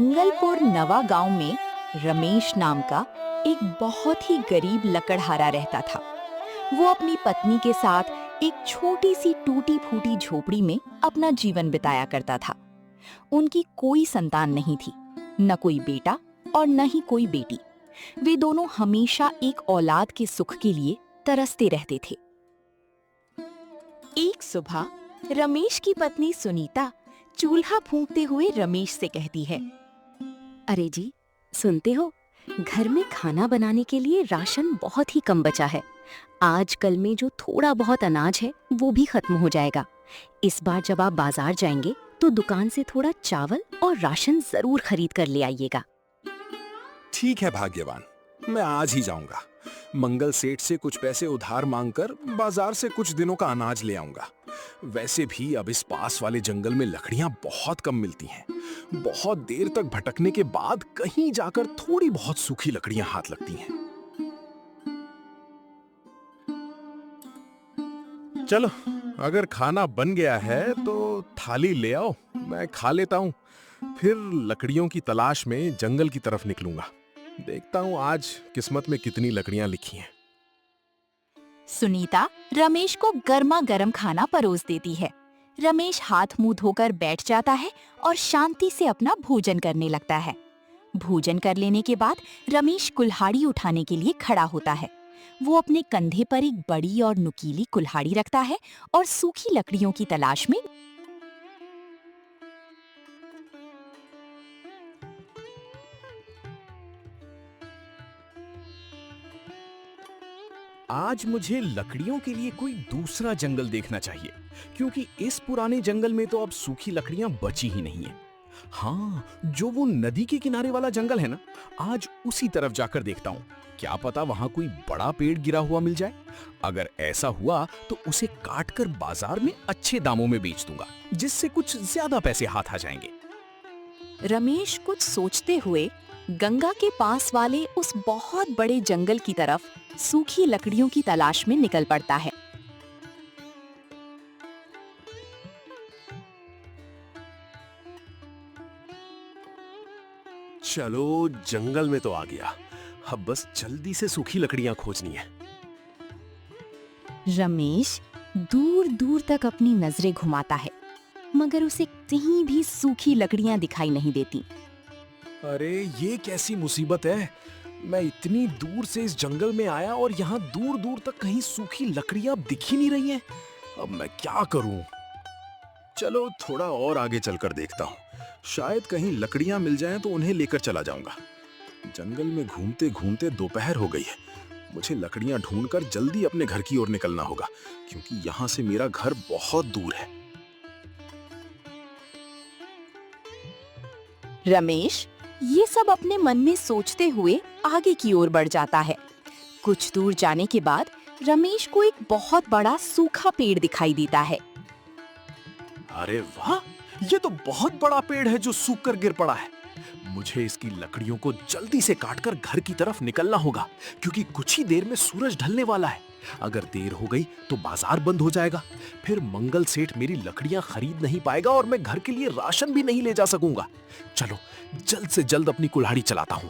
मंगलपुर नवा गांव में रमेश नाम का एक बहुत ही गरीब लकड़हारा रहता था। वो अपनी पत्नी के साथ एक छोटी सी टूटी फूटी झोपड़ी में अपना जीवन बिताया करता था। उनकी कोई संतान नहीं थी, न कोई बेटा और न ही कोई बेटी। वे दोनों हमेशा एक औलाद के सुख के लिए तरसते रहते थे। एक सुबह रमेश की पत्नी सुनीता चूल्हा फूंकते हुए रमेश से कहती है, अरे जी, सुनते हो, घर में खाना बनाने के लिए राशन बहुत ही कम बचा है। आजकल में जो थोड़ा बहुत अनाज है वो भी खत्म हो जाएगा। इस बार जब आप बाजार जाएंगे तो दुकान से थोड़ा चावल और राशन जरूर खरीद कर ले आइएगा। ठीक है भाग्यवान, मैं आज ही जाऊंगा। मंगल सेठ से कुछ पैसे उधार मांगकर बाजार से कुछ दिनों का अनाज ले आऊंगा। वैसे भी अब इस पास वाले जंगल में लकड़ियां बहुत कम मिलती हैं। बहुत देर तक भटकने के बाद कहीं जाकर थोड़ी बहुत सूखी लकड़ियां हाथ लगती हैं। चलो, अगर खाना बन गया है तो थाली ले आओ, मैं खा लेता हूं। फिर लकड़ियों की तलाश में जंगल की तरफ निकलूंगा। देखता हूं आज किस्मत में कितनी लकड़ियां लिखी हैं। सुनीता रमेश को गर्मा गर्म खाना परोस देती है। रमेश हाथ मुंह धोकर बैठ जाता है और शांति से अपना भोजन करने लगता है। भोजन कर लेने के बाद रमेश कुल्हाड़ी उठाने के लिए खड़ा होता है। वो अपने कंधे पर एक बड़ी और नुकीली कुल्हाड़ी रखता है और सूखी लकड़ियों की तलाश में आज मुझे लकड़ियों के लिए कोई दूसरा जंगल देखना चाहिए, क्योंकि इस पुराने जंगल में तो अब सूखी लकड़ियां बची ही नहीं है। हाँ, जो वो नदी के किनारे वाला जंगल है ना, आज उसी तरफ जाकर देखता हूँ। क्या पता वहां कोई बड़ा पेड़ गिरा हुआ मिल जाए। अगर ऐसा हुआ तो उसे काटकर बाजार में अच्छे दामों में बेच दूंगा, जिससे कुछ ज्यादा पैसे हाथ आ जाएंगे। रमेश कुछ सोचते हुए गंगा के पास वाले उस बहुत बड़े जंगल की तरफ सूखी लकड़ियों की तलाश में निकल पड़ता है। चलो, जंगल में तो आ गया। अब बस जल्दी से सूखी लकड़ियां खोजनी है। रमेश दूर दूर तक अपनी नजरें घुमाता है, मगर उसे कहीं भी सूखी लकड़ियां दिखाई नहीं देती। अरे ये कैसी मुसीबत है। मैं इतनी दूर से इस जंगल में आया और यहाँ दूर दूर तक कहीं सूखी लकड़ियां दिख ही नहीं रही हैं। अब मैं क्या करूं? चलो, थोड़ा और आगे चलकर देखता हूँ। शायद कहीं लकड़ियां मिल जाएं तो उन्हें लेकर चला जाऊंगा। जंगल में घूमते घूमते दोपहर हो गई है। मुझे लकड़ियां ढूंढकर जल्दी अपने घर की ओर निकलना होगा, क्योंकि यहाँ से मेरा घर बहुत दूर है। रमेश ये सब अपने मन में सोचते हुए आगे की ओर बढ़ जाता है। कुछ दूर जाने के बाद रमेश को एक बहुत बड़ा सूखा पेड़ दिखाई देता है। अरे वाह, ये तो बहुत बड़ा पेड़ है जो सूख कर गिर पड़ा है। मुझे इसकी लकड़ियों को जल्दी से काटकर घर की तरफ निकलना होगा, क्योंकि कुछ ही देर में सूरज ढलने वाला है। अगर देर हो गई तो बाजार बंद हो जाएगा। फिर मंगल सेठ मेरी लकड़ियां खरीद नहीं पाएगा और मैं घर के लिए राशन भी नहीं ले जा सकूंगा। चलो, जल्द से जल्द अपनी कुल्हाड़ी चलाता हूं।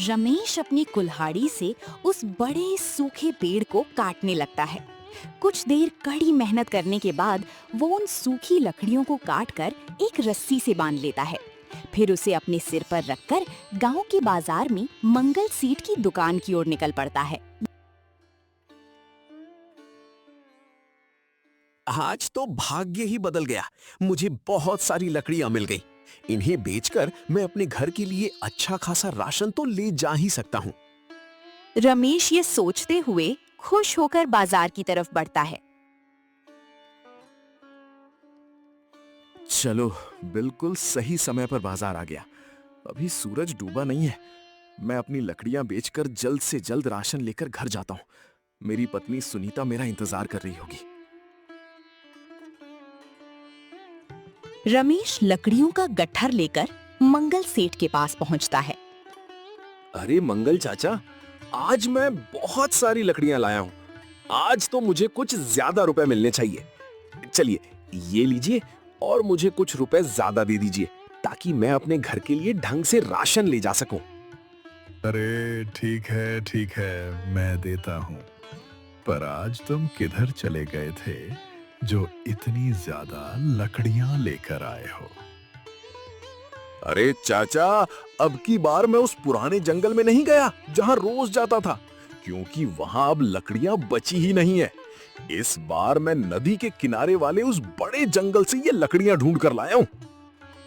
रमेश अपनी कुल्हाड़ी से उस बड़े सूखे पेड़ को काटने लगता है। कुछ देर कड़ी मेहनत करने के बाद वो उन सूखी लकड़ियों को काटकर एक रस्सी से बांध लेता है। फिर उसे अपने सिर पर रखकर गांव के बाजार में मंगल सेठ की दुकान की ओर निकल पड़ता है। आज तो भाग्य ही बदल गया। मुझे बहुत सारी लकड़ियां मिल गई। इन्हें बेचकर मैं अपने घर के लिए अच्छा खासा राशन तो ले जा ही सकता हूँ। रमेश ये सोचते हुए खुश होकर बाजार की तरफ बढ़ता है। चलो, बिल्कुल सही समय पर बाजार आ गया। अभी सूरज डूबा नहीं है। मैं अपनी लकड़ियां बेचकर जल्द से जल्द राशन लेकर घर जाता हूँ। मेरी पत्नी सुनीता मेरा इंतजार कर रही होगी। रमेश लकड़ियों का गट्ठर लेकर मंगल सेठ के पास पहुंचता है। अरे मंगल चाचा, आज मैं बहुत सारी लकड़ियां लाया हूँ। आज तो मुझे कुछ ज्यादा रुपए मिलने चाहिए। चलिए, ये लीजिए और मुझे कुछ रुपए ज्यादा दे दीजिए ताकि मैं अपने घर के लिए ढंग से राशन ले जा सकूं। अरे ठीक है, मैं देता हूँ। पर आज तुम किधर चले गए थे जो इतनी ज्यादा लकड़ियां लेकर आए हो? अरे चाचा, अब की बार मैं उस पुराने जंगल में नहीं गया जहां रोज जाता था, क्योंकि वहां अब लकड़ियां बची ही नहीं है। इस बार मैं नदी के किनारे वाले उस बड़े जंगल से ये लकड़ियां ढूंढ कर लाया हूं।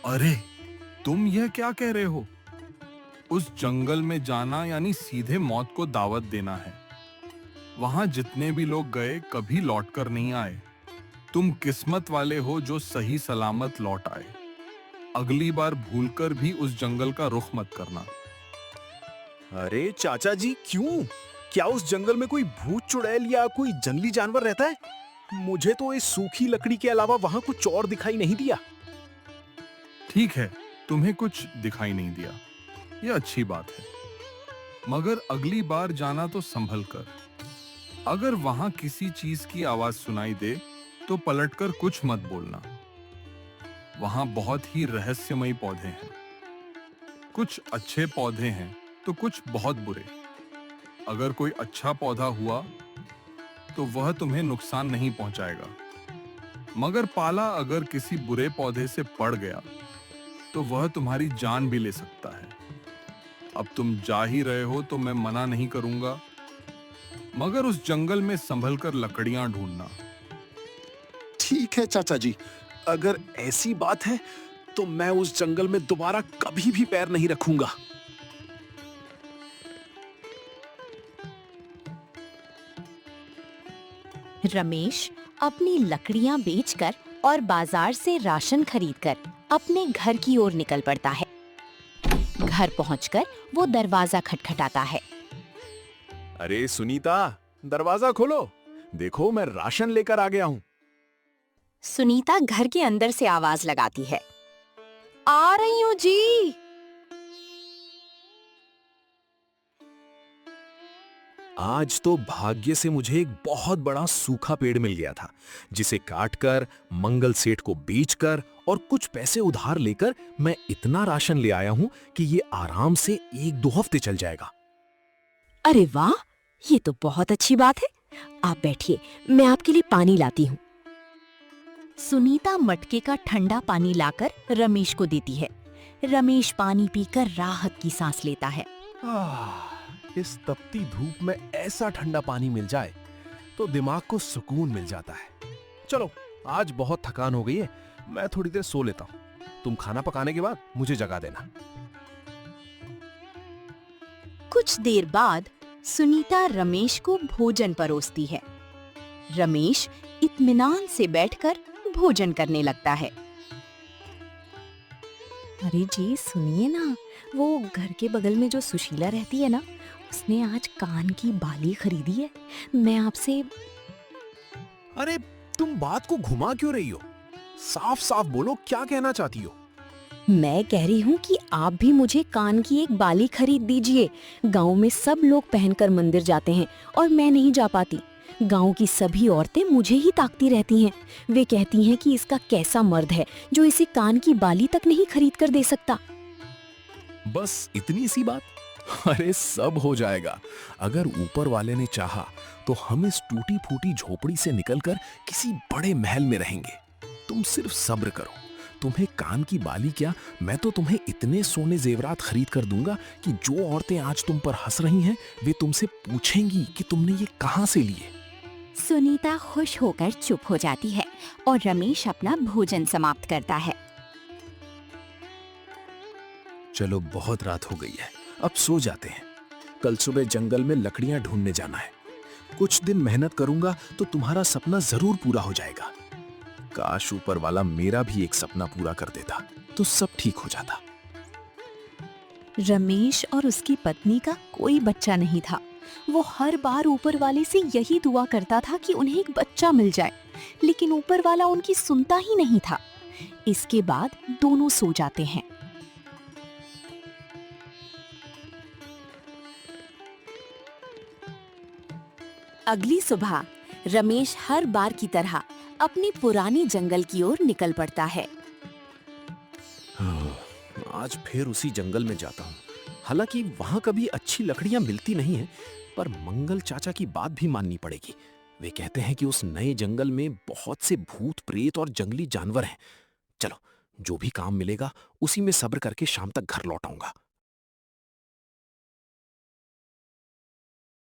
अरे तुम यह क्या कह रहे हो? उस जंगल में जाना यानी सीधे मौत को दावत देना है। वहां जितने भी लोग गए कभी लौटकर नहीं आए। तुम किस्मत वाले हो जो सही सलामत लौट आए। अगली बार भूलकर भी उस जंगल का रुख मत करना। अरे चाचा जी, क्यों? क्या उस जंगल में कोई भूत चुड़ैल या कोई जंगली जानवर रहता है? मुझे तो इस सूखी लकड़ी के अलावा वहां कुछ और दिखाई नहीं दिया। ठीक है, तुम्हें कुछ दिखाई नहीं दिया, यह अच्छी बात है। मगर अगली बार जाना तो संभल कर। अगर वहां किसी चीज की आवाज सुनाई दे तो पलटकर कुछ मत बोलना। वहां बहुत ही रहस्यमयी पौधे हैं। कुछ अच्छे पौधे हैं तो कुछ बहुत बुरे। अगर कोई अच्छा पौधा हुआ तो वह तुम्हें नुकसान नहीं पहुंचाएगा, मगर पाला अगर किसी बुरे पौधे से पड़ गया तो वह तुम्हारी जान भी ले सकता है। अब तुम जा ही रहे हो तो मैं मना नहीं करूंगा, मगर उस जंगल में संभल कर लकड़ियां ढूंढना। ठीक है चाचा जी, अगर ऐसी बात है तो मैं उस जंगल में दोबारा कभी भी पैर नहीं रखूंगा। रमेश अपनी लकड़ियां बेचकर और बाजार से राशन खरीदकर अपने घर की ओर निकल पड़ता है। घर पहुंचकर वो दरवाजा खटखटाता है। अरे सुनीता, दरवाजा खोलो, देखो मैं राशन लेकर आ गया हूँ। सुनीता घर के अंदर से आवाज लगाती है, आ रही हूँ जी। आज तो भाग्य से मुझे एक बहुत बड़ा सूखा पेड़ मिल गया था, जिसे काटकर मंगल सेठ को बेचकर और कुछ पैसे उधार लेकर मैं इतना राशन ले आया हूं कि ये आराम से 1-2 हफ्ते चल जाएगा। अरे वाह, ये तो बहुत अच्छी बात है। आप बैठिए, मैं आपके लिए पानी लाती हूँ। सुनीता मटके का ठंडा पानी लाकर रमेश को देती है। रमेश पानी पीकर राहत की सांस लेता है। इस तपती धूप में ऐसा ठंडा पानी मिल जाए तो दिमाग को सुकून मिल जाता है। चलो, आज बहुत थकान हो गई है, मैं थोड़ी देर सो लेता हूँ। तुम खाना पकाने के बाद मुझे जगा देना। कुछ देर बाद सुनीता रमेश को भोजन परोसती है। रमेश इत्मीनान से बैठकर भोजन करने लगता है। अरे जी सुनिए ना, वो घर के बगल में जो सुशीला रहती है ना, उसने आज कान की बाली खरीदी है। मैं आपसे। अरे तुम बात को घुमा क्यों रही हो? साफ साफ बोलो, क्या कहना चाहती हो? मैं कह रही हूँ कि आप भी मुझे कान की एक बाली खरीद दीजिए। गांव में सब लोग पहनकर मंदिर जाते हैं और मैं नहीं जा पाती। गांव की सभी औरतें मुझे ही ताकती रहती हैं। वे कहती हैं कि इसका कैसा मर्द है जो इसे कान की बाली तक नहीं खरीद कर दे सकता। बस इतनी सी बात? अरे सब हो जाएगा। अगर ऊपर वाले ने चाहा तो हम इस टूटी फूटी झोपड़ी से निकलकर किसी बड़े महल में रहेंगे। तुम सिर्फ सब्र करो। तुम्हें कान की बाली क्या, मैं तो तुम्हें इतने सोने जेवरात खरीद कर दूंगा कि जो औरतें आज तुम पर हंस रही हैं वे तुमसे पूछेंगी कि तुमने ये कहां से लिए। सुनीता खुश होकर चुप हो जाती है और रमेश अपना भोजन समाप्त करता है। चलो, बहुत रात हो गई है, अब सो जाते हैं। कल सुबह जंगल में लकड़ियां ढूंढने जाना है। कुछ दिन मेहनत करूंगा तो तुम्हारा सपना जरूर पूरा हो जाएगा। काश ऊपर वाला मेरा भी एक सपना पूरा कर देता तो सब ठीक हो जाता। रमेश और उसकी पत्नी का कोई बच्चा नहीं था। वो हर बार ऊपर वाले से यही दुआ करता था कि उन्हें एक बच्चा मिल जाए, लेकिन ऊपर वाला उनकी सुनता ही नहीं था। इसके बाद दोनों सो जाते हैं। अगली सुबह रमेश हर बार की तरह अपनी पुरानी जंगल की ओर निकल पड़ता है। आज फिर उसी जंगल में जाता हूँ। हालांकि वहां कभी अच्छी लकड़ियां मिलती नहीं है, पर मंगल चाचा की बात भी माननी पड़ेगी। वे कहते हैं कि उस नए जंगल में बहुत से भूत प्रेत और जंगली जानवर हैं। चलो, जो भी काम मिलेगा उसी में सब्र करके शाम तक घर लौट आऊंगा।